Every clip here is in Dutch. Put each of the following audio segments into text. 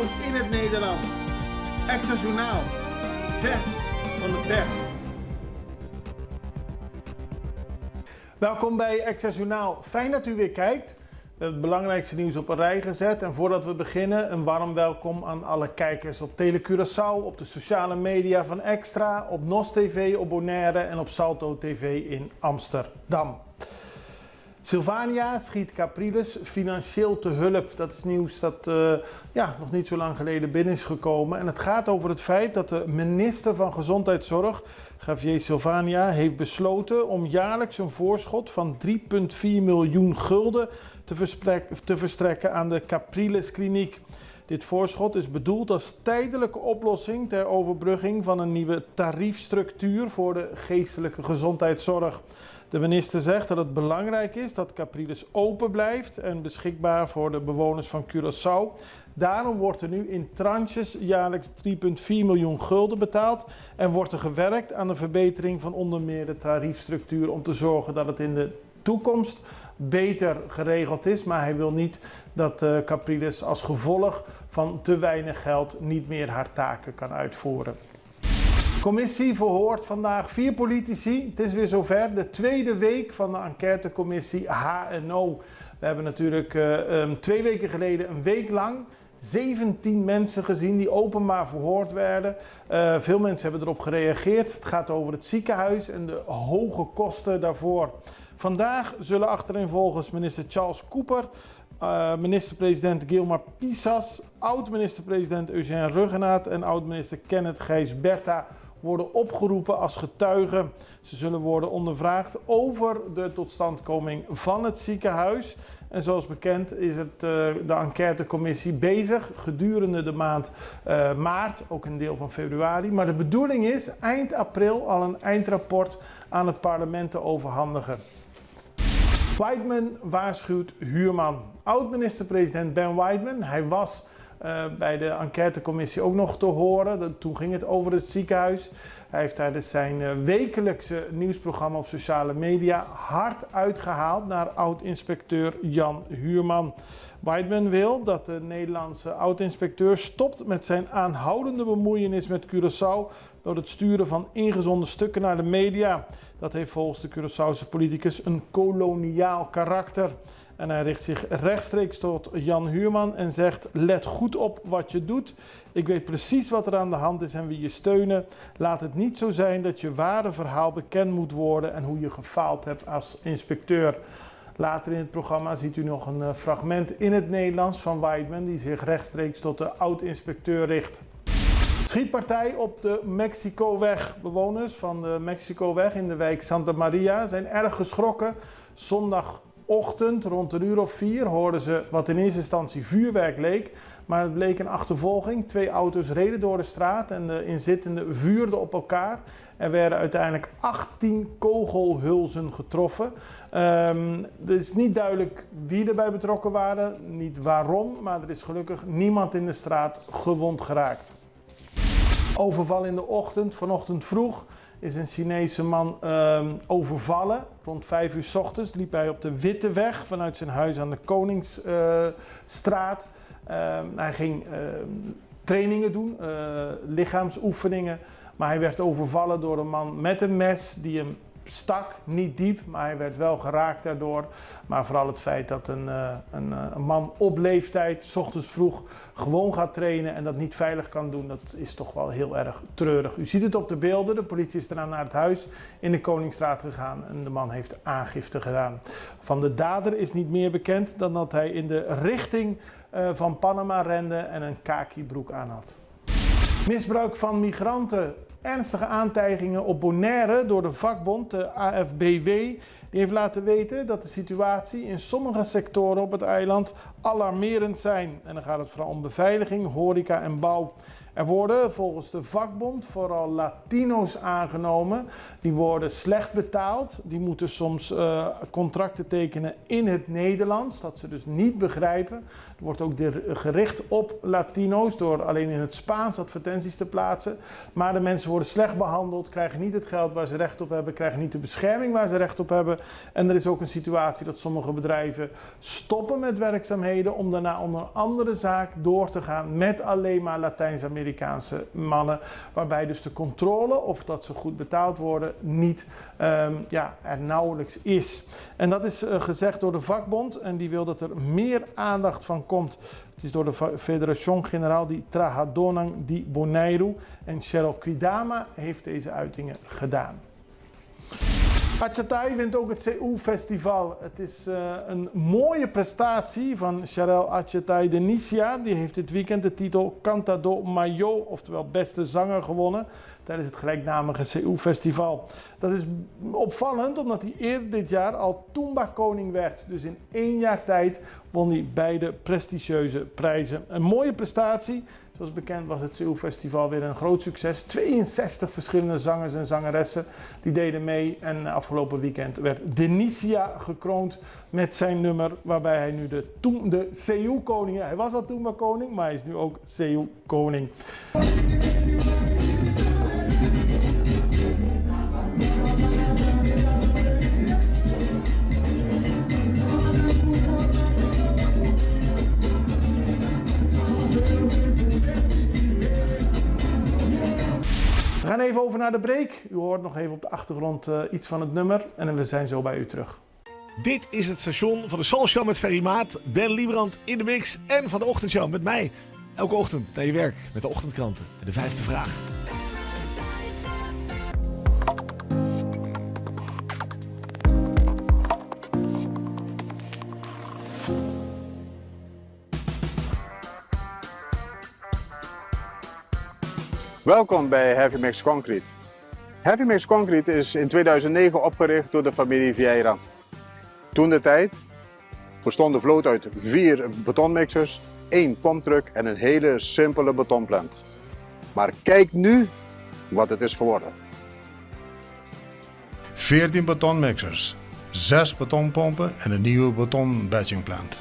In het Nederlands. Extra Journaal. Vers van de pers. Welkom bij Extra Journaal. Fijn dat u weer kijkt. We hebben het belangrijkste nieuws op een rij gezet. En voordat we beginnen, een warm welkom aan alle kijkers op Tele Curaçao, op de sociale media van Extra, op NOS TV, op Bonaire en op Salto TV in Amsterdam. Sylvania schiet Capriles financieel te hulp. Dat is nieuws dat nog niet zo lang geleden binnen is gekomen. En het gaat over het feit dat de minister van Gezondheidszorg, Javier Sylvania, heeft besloten om jaarlijks een voorschot van 3,4 miljoen gulden te verstrekken aan de Capriles kliniek. Dit voorschot is bedoeld als tijdelijke oplossing ter overbrugging van een nieuwe tariefstructuur voor de geestelijke gezondheidszorg. De minister zegt dat het belangrijk is dat Capriles open blijft en beschikbaar voor de bewoners van Curaçao. Daarom wordt er nu in tranches jaarlijks 3,4 miljoen gulden betaald en wordt er gewerkt aan de verbetering van onder meer de tariefstructuur om te zorgen dat het in de toekomst beter geregeld is. Maar hij wil niet dat Capriles als gevolg van te weinig geld niet meer haar taken kan uitvoeren. De commissie verhoort vandaag 4 politici. Het is weer zover, de tweede week van de enquêtecommissie HNO. We hebben natuurlijk 2 weken geleden een week lang 17 mensen gezien die openbaar verhoord werden. Veel mensen hebben erop gereageerd. Het gaat over het ziekenhuis en de hoge kosten daarvoor. Vandaag zullen achtereenvolgens minister Charles Cooper, minister-president Gilmar Pisas, oud-minister-president Eugène Ruggenaat en oud-minister Kenneth Gijsberta worden opgeroepen als getuigen. Ze zullen worden ondervraagd over de totstandkoming van het ziekenhuis. En zoals bekend is de enquêtecommissie bezig gedurende de maand maart, ook een deel van februari. Maar de bedoeling is eind april al een eindrapport aan het parlement te overhandigen. Wightman waarschuwt Huurman. Oud-minister-president Ben Wightman, hij was bij de enquêtecommissie ook nog te horen. Toen ging het over het ziekenhuis. Hij heeft tijdens zijn wekelijkse nieuwsprogramma op sociale media hard uitgehaald naar oud-inspecteur Jan Huurman. Wightman wil dat de Nederlandse oud-inspecteur stopt met zijn aanhoudende bemoeienis met Curaçao door het sturen van ingezonden stukken naar de media. Dat heeft volgens de Curaçaose politicus een koloniaal karakter. En hij richt zich rechtstreeks tot Jan Huurman en zegt: let goed op wat je doet. Ik weet precies wat er aan de hand is en wie je steunen. Laat het niet zo zijn dat je ware verhaal bekend moet worden en hoe je gefaald hebt als inspecteur. Later in het programma ziet u nog een fragment in het Nederlands van Wightman die zich rechtstreeks tot de oud-inspecteur richt. Schietpartij op de Mexicoweg. Bewoners van de Mexicoweg in de wijk Santa Maria zijn erg geschrokken. Zondagochtend rond een uur of 4 hoorden ze wat in eerste instantie vuurwerk leek. Maar het bleek een achtervolging. 2 auto's reden door de straat en de inzittenden vuurden op elkaar. Er werden uiteindelijk 18 kogelhulzen getroffen. Het is niet duidelijk wie erbij betrokken waren, niet waarom, maar er is gelukkig niemand in de straat gewond geraakt. Overval in de ochtend. Vanochtend vroeg is een Chinese man overvallen. Rond 5 uur 's ochtends liep hij op de Witte Weg vanuit zijn huis aan de Koningsstraat. Hij ging trainingen doen, lichaamsoefeningen. Maar hij werd overvallen door een man met een mes die hem stak. Niet diep, maar hij werd wel geraakt daardoor. Maar vooral het feit dat een man op leeftijd 's ochtends vroeg gewoon gaat trainen en dat niet veilig kan doen, dat is toch wel heel erg treurig. U ziet het op de beelden. De politie is daarna naar het huis in de Koningsstraat gegaan en de man heeft aangifte gedaan. Van de dader is niet meer bekend dan dat hij in de richting van Panama rende en een khaki-broek aan had. Misbruik van migranten. Ernstige aantijgingen op Bonaire door de vakbond, de AFBW. Die heeft laten weten dat de situatie in sommige sectoren op het eiland alarmerend zijn. En dan gaat het vooral om beveiliging, horeca en bouw. Er worden volgens de vakbond vooral Latino's aangenomen. Die worden slecht betaald. Die moeten soms contracten tekenen in het Nederlands, dat ze dus niet begrijpen. Er wordt ook gericht op Latino's door alleen in het Spaans advertenties te plaatsen. Maar de mensen worden slecht behandeld, krijgen niet het geld waar ze recht op hebben, krijgen niet de bescherming waar ze recht op hebben. En er is ook een situatie dat sommige bedrijven stoppen met werkzaamheden om daarna onder een andere zaak door te gaan met alleen maar Latijns-Amerikaanse mannen. Waarbij dus de controle of dat ze goed betaald worden niet er nauwelijks is. En dat is gezegd door de vakbond en die wil dat er meer aandacht van komt. Het is door de Federación General de Trabajadores de Bonaire en Cheryl Quidama heeft deze uitingen gedaan. Achatai wint ook het CU-festival. Het is een mooie prestatie van Cheryl Achatai de Nicia. Die heeft dit weekend de titel Cantador Mayor, oftewel beste zanger, gewonnen tijdens het gelijknamige CU-festival. Dat is opvallend omdat hij eerder dit jaar al Tumba-koning werd. Dus in 1 jaar tijd won hij beide prestigieuze prijzen. Een mooie prestatie. Zoals bekend was het CU-festival weer een groot succes. 62 verschillende zangers en zangeressen die deden mee. En afgelopen weekend werd Denicia gekroond met zijn nummer. Waarbij hij nu de CU-koning is. Hij was al Tumba-koning, maar hij is nu ook CU-koning. We gaan even over naar de break. U hoort nog even op de achtergrond iets van het nummer en we zijn zo bij u terug. Dit is het station van de Soul Show met Ferry Maat, Ben Liebrand in de mix en van de ochtendshow met mij. Elke ochtend naar je werk met de ochtendkranten en de 5e vraag. Welkom bij Heavy Mix Concrete. Heavy Mix Concrete is in 2009 opgericht door de familie Vieira. Toen de tijd bestond de vloot uit 4 betonmixers, 1 pomptruck en een hele simpele betonplant. Maar kijk nu wat het is geworden. 14 betonmixers, 6 betonpompen en een nieuwe betonbatchingplant.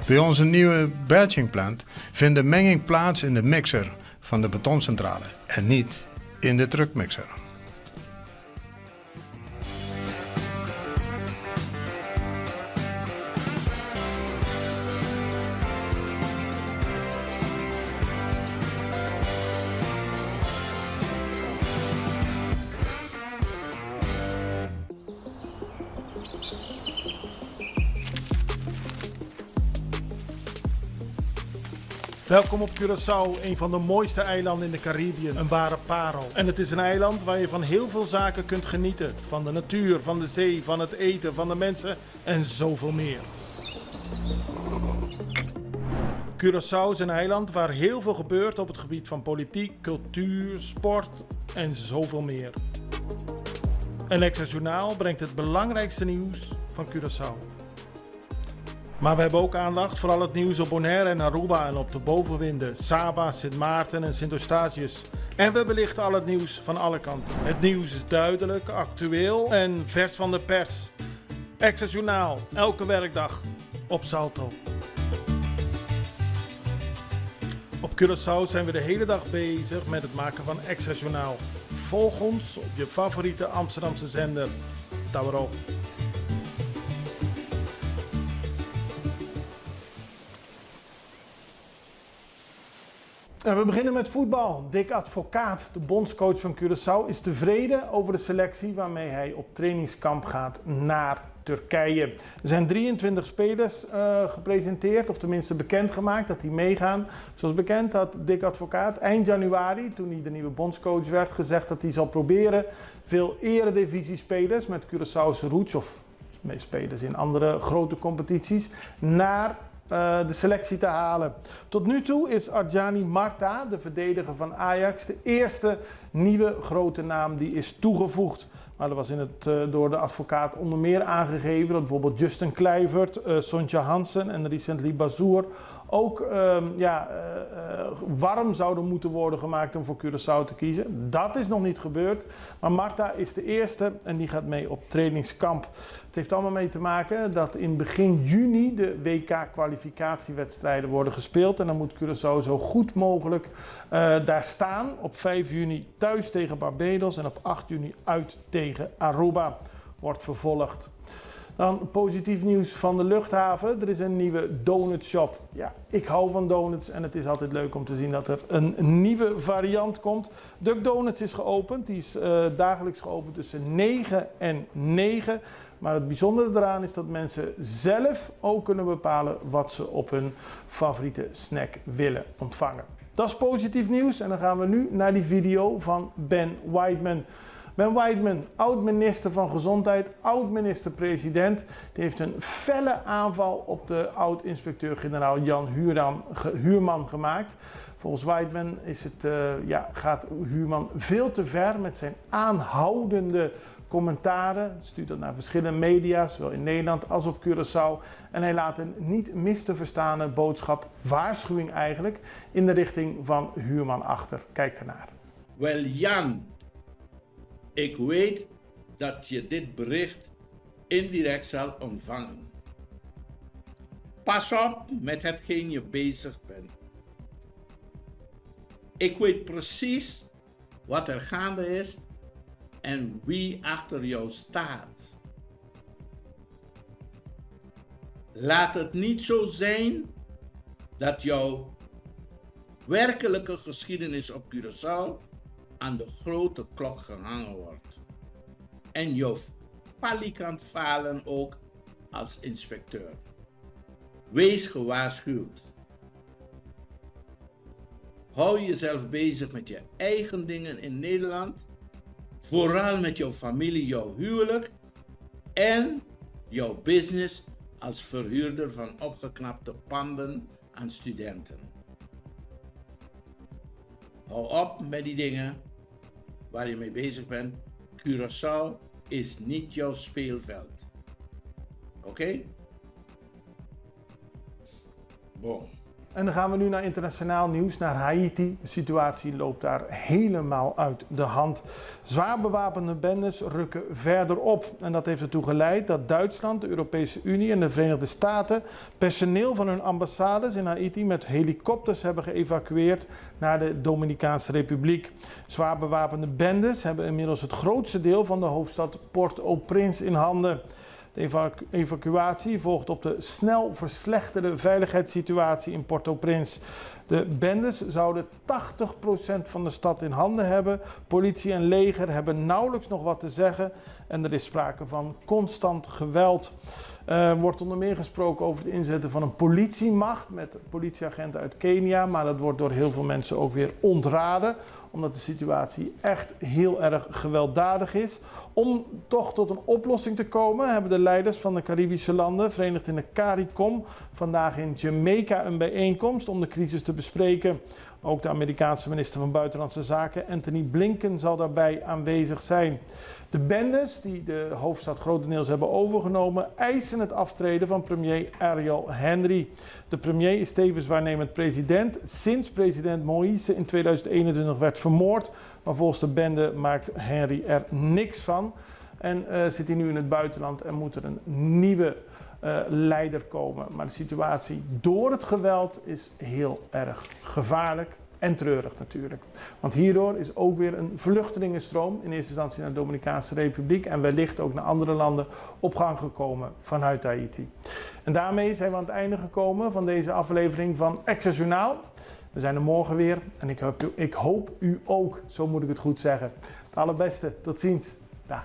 Bij onze nieuwe batchingplant vindt de menging plaats in de mixer van de betoncentrale en niet in de truckmixer. Welkom op Curaçao, een van de mooiste eilanden in de Caribiën, een ware parel. En het is een eiland waar je van heel veel zaken kunt genieten. Van de natuur, van de zee, van het eten, van de mensen en zoveel meer. Curaçao is een eiland waar heel veel gebeurt op het gebied van politiek, cultuur, sport en zoveel meer. En Extra Journaal brengt het belangrijkste nieuws van Curaçao. Maar we hebben ook aandacht voor al het nieuws op Bonaire en Aruba en op de bovenwinden, Saba, Sint Maarten en Sint Eustatius. En we belichten al het nieuws van alle kanten. Het nieuws is duidelijk, actueel en vers van de pers. Extra Journaal, elke werkdag op Salto. Op Curaçao zijn we de hele dag bezig met het maken van Extra Journaal. Volg ons op je favoriete Amsterdamse zender, Tauro. En we beginnen met voetbal. Dick Advocaat, de bondscoach van Curaçao, is tevreden over de selectie waarmee hij op trainingskamp gaat naar Turkije. Er zijn 23 spelers gepresenteerd, of tenminste bekendgemaakt dat die meegaan. Zoals bekend had Dick Advocaat eind januari, toen hij de nieuwe bondscoach werd, gezegd dat hij zal proberen veel eredivisiespelers met Curaçaose roots of spelers in andere grote competities naar de selectie te halen. Tot nu toe is Adjani Marta, de verdediger van Ajax, de eerste nieuwe grote naam die is toegevoegd. Maar er was door de advocaat onder meer aangegeven dat bijvoorbeeld Justin Kluivert, Sontje Hansen en recently Bazoer ook warm zouden moeten worden gemaakt om voor Curaçao te kiezen. Dat is nog niet gebeurd, maar Marta is de eerste en die gaat mee op trainingskamp. Het heeft allemaal mee te maken dat in begin juni de WK-kwalificatiewedstrijden worden gespeeld. En dan moet Curaçao zo goed mogelijk daar staan. Op 5 juni thuis tegen Barbados en op 8 juni uit tegen Aruba. Wordt vervolgd. Dan positief nieuws van de luchthaven. Er is een nieuwe donutshop. Ja, ik hou van donuts en het is altijd leuk om te zien dat er een nieuwe variant komt. Duck Donuts is geopend. Die is dagelijks geopend tussen 9 en 9. Maar het bijzondere eraan is dat mensen zelf ook kunnen bepalen wat ze op hun favoriete snack willen ontvangen. Dat is positief nieuws en dan gaan we nu naar die video van Ben Weidman. Ben Weidman, oud-minister van Gezondheid, oud-minister-president, die heeft een felle aanval op de oud-inspecteur-generaal Jan Huurman gemaakt. Volgens Weidman gaat Huurman veel te ver met zijn aanhoudende commentaren. Stuurt dat naar verschillende media, zowel in Nederland als op Curaçao. En hij laat een niet mis te verstaande boodschap, waarschuwing eigenlijk, in de richting van Huurman achter. Kijk ernaar. Wel Jan, ik weet dat je dit bericht indirect zal ontvangen. Pas op met hetgeen je bezig bent. Ik weet precies wat er gaande is en wie achter jou staat. Laat het niet zo zijn dat jouw werkelijke geschiedenis op Curaçao aan de grote klok gehangen wordt. En jouw palie kan falen ook als inspecteur. Wees gewaarschuwd. Hou jezelf bezig met je eigen dingen in Nederland. Vooral met jouw familie, jouw huwelijk en jouw business als verhuurder van opgeknapte panden aan studenten. Hou op met die dingen waar je mee bezig bent. Curaçao is niet jouw speelveld. Oké? Bon. En dan gaan we nu naar internationaal nieuws, naar Haiti. De situatie loopt daar helemaal uit de hand. Zwaar bewapende bendes rukken verder op. En dat heeft ertoe geleid dat Duitsland, de Europese Unie en de Verenigde Staten personeel van hun ambassades in Haiti met helikopters hebben geëvacueerd naar de Dominicaanse Republiek. Zwaar bewapende bendes hebben inmiddels het grootste deel van de hoofdstad Port-au-Prince in handen. De evacuatie volgt op de snel verslechterde veiligheidssituatie in Port-au-Prince. De bendes zouden 80% van de stad in handen hebben. Politie en leger hebben nauwelijks nog wat te zeggen en er is sprake van constant geweld. Er wordt onder meer gesproken over het inzetten van een politiemacht met politieagenten uit Kenia, maar dat wordt door heel veel mensen ook weer ontraden, omdat de situatie echt heel erg gewelddadig is. Om toch tot een oplossing te komen hebben de leiders van de Caribische landen, verenigd in de CARICOM, vandaag in Jamaica een bijeenkomst om de crisis te bespreken. Ook de Amerikaanse minister van Buitenlandse Zaken, Antony Blinken, zal daarbij aanwezig zijn. De bendes, die de hoofdstad grotendeels hebben overgenomen, eisen het aftreden van premier Ariel Henry. De premier is tevens waarnemend president sinds president Moïse in 2021 werd vermoord. Maar volgens de bende maakt Henry er niks van. En zit hij nu in het buitenland en moet er een nieuwe leider komen. Maar de situatie door het geweld is heel erg gevaarlijk. En treurig natuurlijk. Want hierdoor is ook weer een vluchtelingenstroom, in eerste instantie naar de Dominicaanse Republiek en wellicht ook naar andere landen, op gang gekomen vanuit Haiti. En daarmee zijn we aan het einde gekomen van deze aflevering van Access Journaal. We zijn er morgen weer en ik hoop u ook, zo moet ik het goed zeggen. Het allerbeste, tot ziens. Dag.